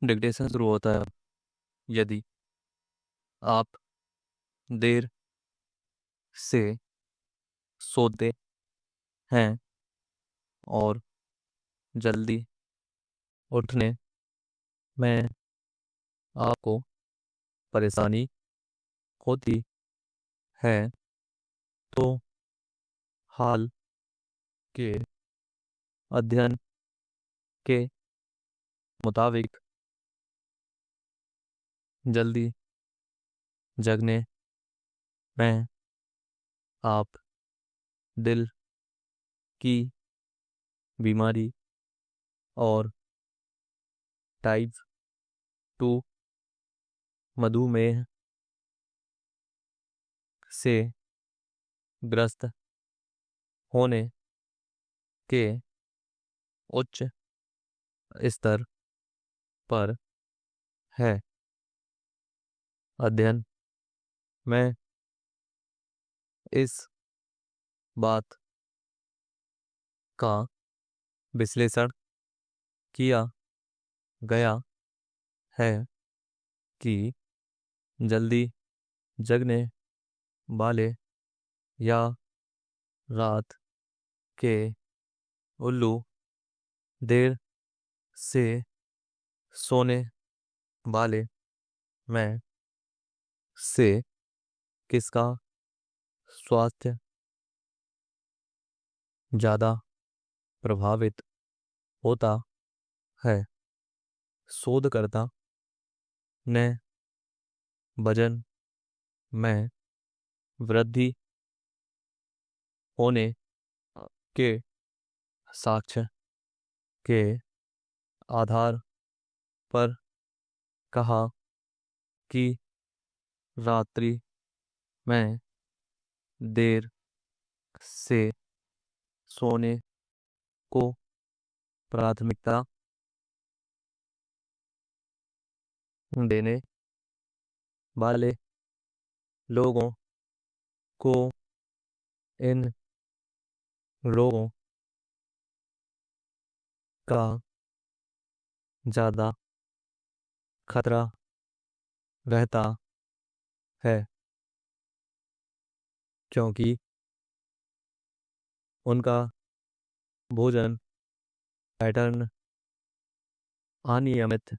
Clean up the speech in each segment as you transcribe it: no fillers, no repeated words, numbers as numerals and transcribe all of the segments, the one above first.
Dictation शुरू होता है। यदि आप देर से सोते हैं और जल्दी उठने में आपको परेशानी होती है तो हाल के अध्ययन के मुताबिक जल्दी जगने में आप दिल की बीमारी और टाइप 2 मधुमेह से ग्रस्त होने के उच्च स्तर पर है। अध्ययन में इस बात का विश्लेषण किया गया है कि जल्दी जगने वाले या रात के उल्लू देर से सोने वाले में से किसका स्वास्थ्य ज़्यादा प्रभावित होता है। शोधकर्ता ने वजन में वृद्धि होने के साक्ष्य के आधार पर कहा कि रात्रि में देर से सोने को प्राथमिकता देने वाले लोगों को इन रोगों का ज़्यादा खतरा रहता है क्योंकि उनका भोजन पैटर्न अनियमित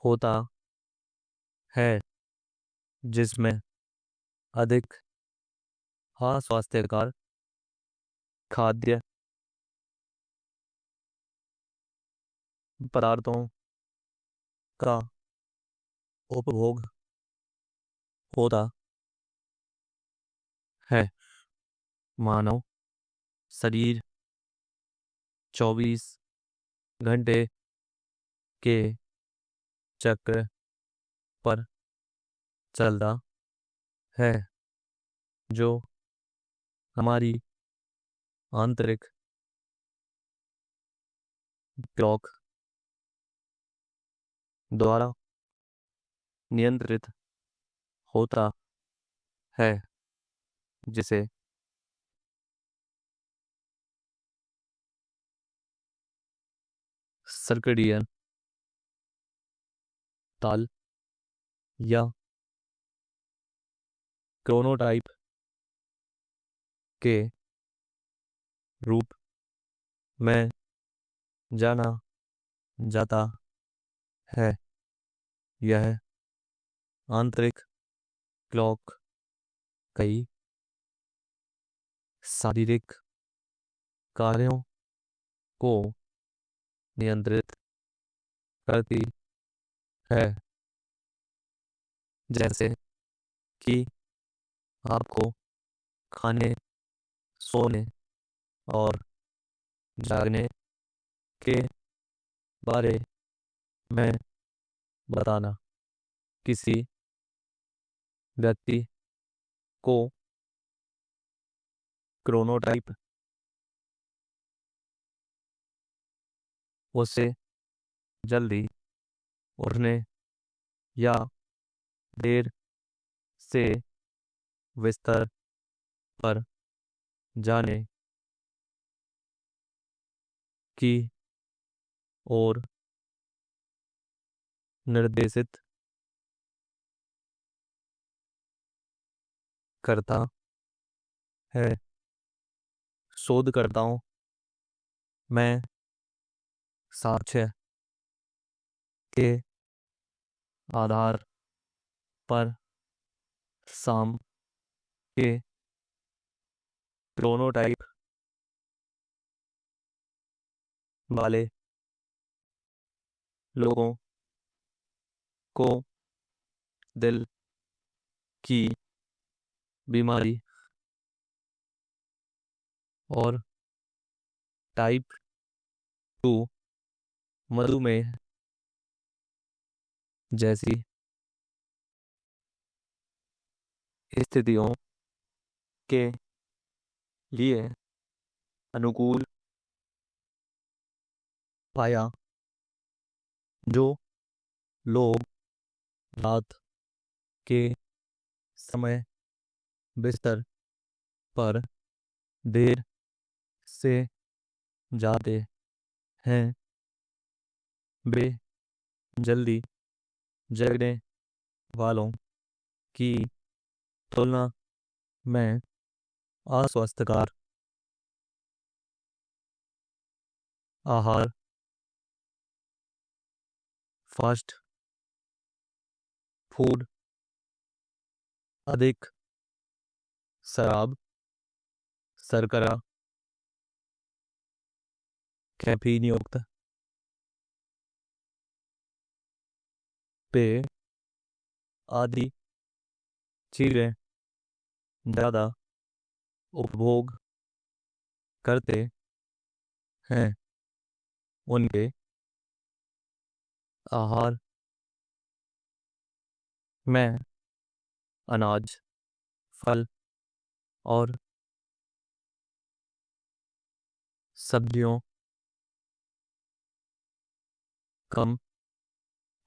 होता है जिसमें अधिक अस्वास्थ्यकर खाद्य पदार्थों का उपभोग होता है। मानव शरीर 24 घंटे के चक्र पर चलता है जो हमारी आंतरिक क्लॉक द्वारा नियंत्रित होता है जिसे सर्कैडियन ताल या क्रोनोटाइप के रूप में जाना जाता है। यह आंतरिक क्लॉक कई शारीरिक कार्यों को नियंत्रित करती है जैसे कि आपको खाने, सोने और जागने के बारे में बताना। किसी व्यक्ति को क्रोनोटाइप उसे जल्दी उठने या देर से बिस्तर पर जाने की और निर्देशित करता है। शोधकर्ताओं में साक्ष्य के आधार पर साम के क्रोनोटाइप वाले लोगों को दिल की बीमारी और टाइप 2 मधुमेह जैसी स्थितियों के लिए अनुकूल पाया। जो लोग रात के समय बिस्तर पर देर से जाते हैं वे जल्दी जगने वालों की तुलना में अस्वास्थ्यकर आहार, फास्ट फूड, अधिक शराब, शर्करा, कैफीन युक्त पेय आदि चीजें ज़्यादा उपभोग करते हैं। उनके आहार में अनाज, फल और सब्जियों कम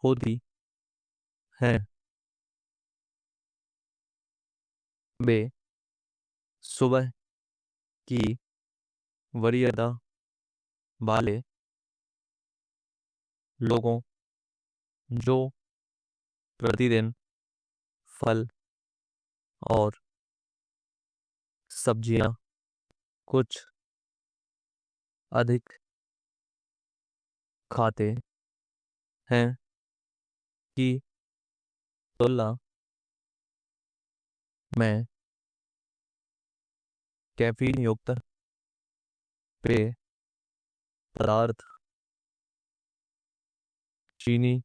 होती हैं। वे सुबह की वरीयता वाले लोगों जो प्रतिदिन फल और सब्जियां कुछ अधिक खाते हैं की तुलना में कैफीन युक्त पेय पदार्थ, चीनी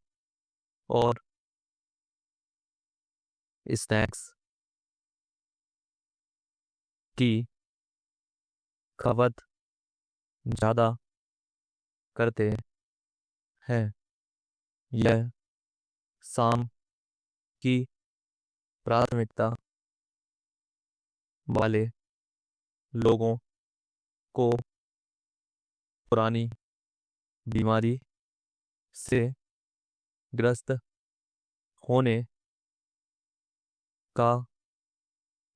और स्नैक्स की खपत ज़्यादा करते हैं। यह शाम की प्राथमिकता वाले लोगों को पुरानी बीमारी से ग्रस्त होने का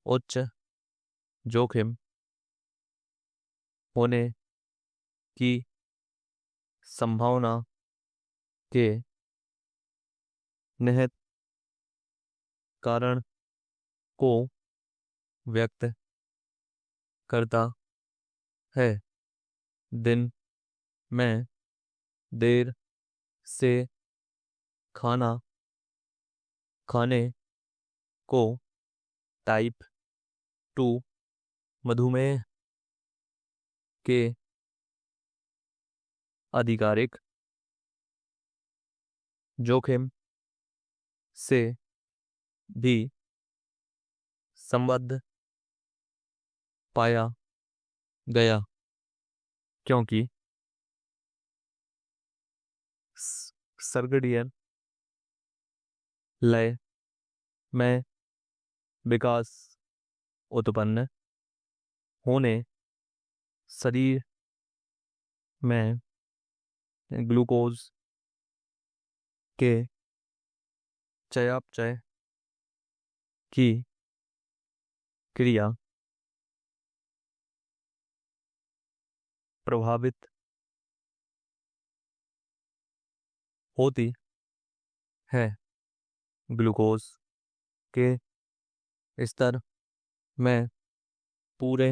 उच्च जोखिम होने की संभावना के निहित कारण को व्यक्त करता है। दिन में देर से खाना खाने को टाइप 2 मधुमेह के आधिकारिक जोखिम से भी संबद्ध पाया गया, क्योंकि सर्गेडियन लय में विकास उत्पन्न होने शरीर में ग्लूकोज के चयापचय की क्रिया प्रभावित होती है। ग्लूकोज के स्तर में पूरे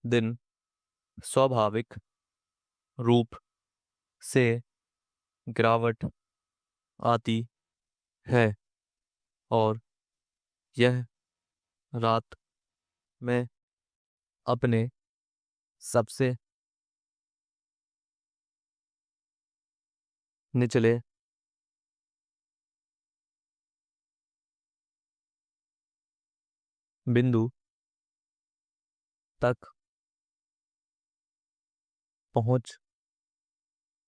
दिन स्वाभाविक रूप से गिरावट आती है और यह रात में अपने सबसे निचले बिंदु तक पहुंच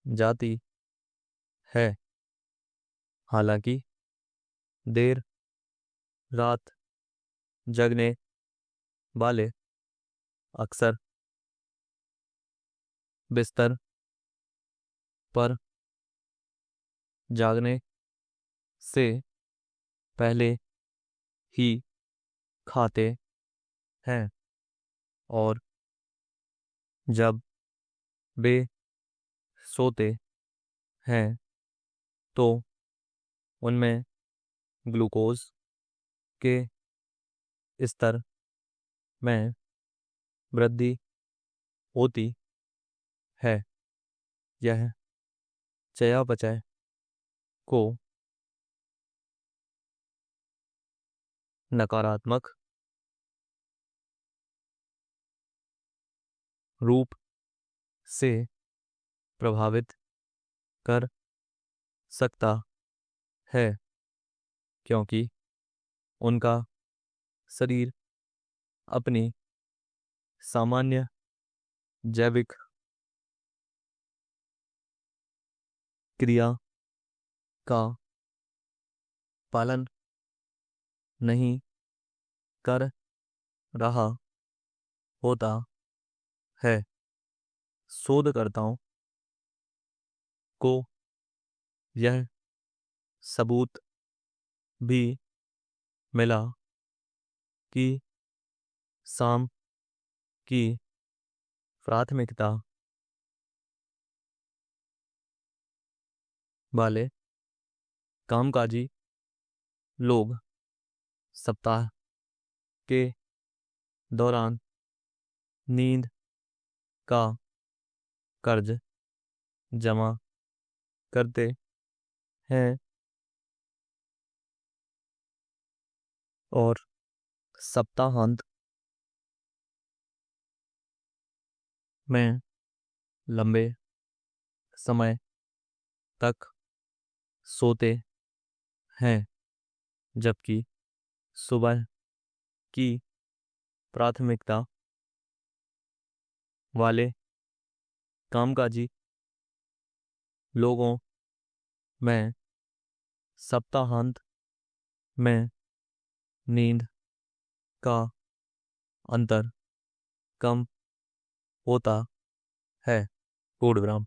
जाती है। हालांकि देर रात जगने वाले अक्सर बिस्तर पर जागने से पहले ही खाते हैं और जब वे सोते हैं तो उनमें ग्लूकोज के स्तर में वृद्धि होती है। यह चयापचय को नकारात्मक रूप से प्रभावित कर सकता है क्योंकि उनका शरीर अपनी सामान्य जैविक क्रिया का पालन नहीं कर रहा होता है। शोधकर्ताओं को यह सबूत भी मिला कि शाम की प्राथमिकता वाले कामकाजी लोग सप्ताह के दौरान नींद का कर्ज जमा करते हैं और सप्ताहांत में लंबे समय तक सोते हैं जबकि सुबह की प्राथमिकता वाले कामकाजी लोगों में सप्ताहांत में नींद का अंतर कम होता है। कोड विराम।